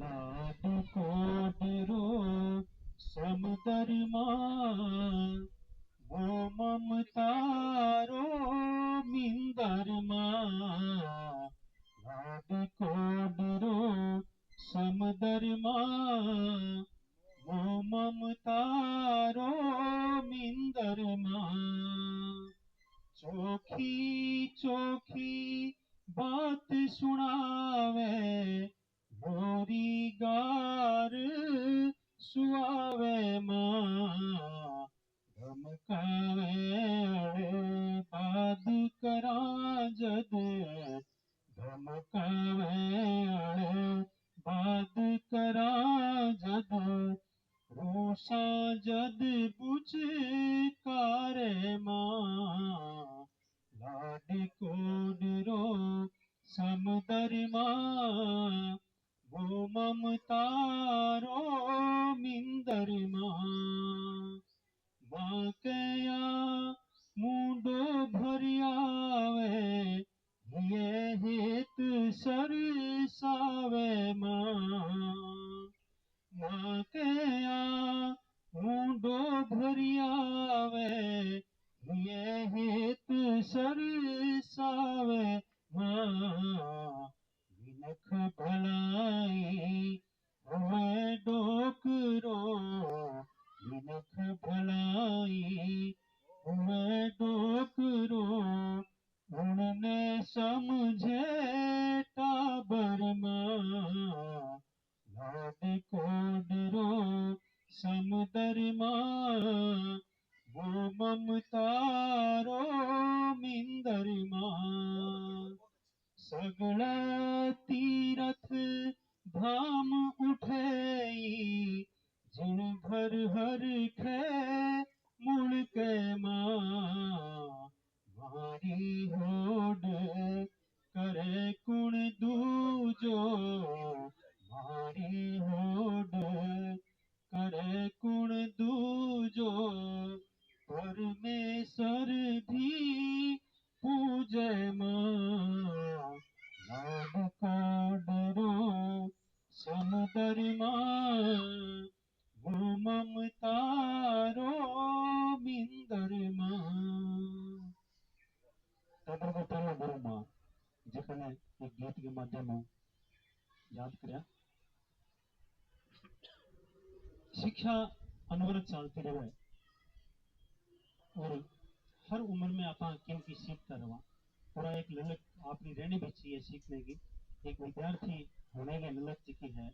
लाड कोडरो समदरमा वो ममतारो मिंदरमा लाड कोडरो समदरमा वो ममतारो मिंदरमा चोखी चोखी बात सुनावे मोरी गार सुआवे मां धमकावे अड़े बाद करा जद धमकावे अड़े बाद करा जद रोसा जद बुझ कारे मां लाड कोडरो समदरमा वो ममतारो मिंदरमा मां कया मुंडो भरियावे ये हित सरसावे मां कया मुंडो भरियावे ये हित सरसावे मां विनख भलाई होवे डोकरो विनख भलाई होवे डोकरो उनने समझे टाबर मां लाड कोडरो समदरमा वो ममतारो मिंदरमा सगला तीरथ धाम उठे जिन भर हर खे मुड़के मारी होड करे कुण दूजो मारी होड करे कुण दूजो परमेश्वर भी पूजे मां लाड कोडरो समदरमा वो ममतारो मिंदरमा तदर पहला गुरु मां जेखने एक गीत के माध्यम याद करया शिक्षा अनवरत चलती रहे और हर उम्र में आप किन की सीखता रहा पूरा एक ललक आपकी रहनी भी चाहिए सीखने की एक विद्यार्थी होने की ललक जिकी है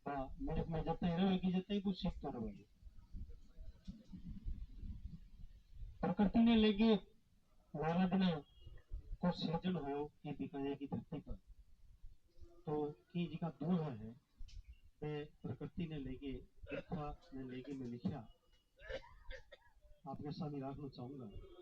मेरे में जब तक रहेगी जब तक वो सीखता रहेगी प्रकृति ने लेके वाला दिन को सृजन हो कि बीकानेर की धरती पर तो की जी का दोहा है वे प्रकृति ने लेके लिखा ने लेके मैं लिखा आपके सामने रखना चाहूंगा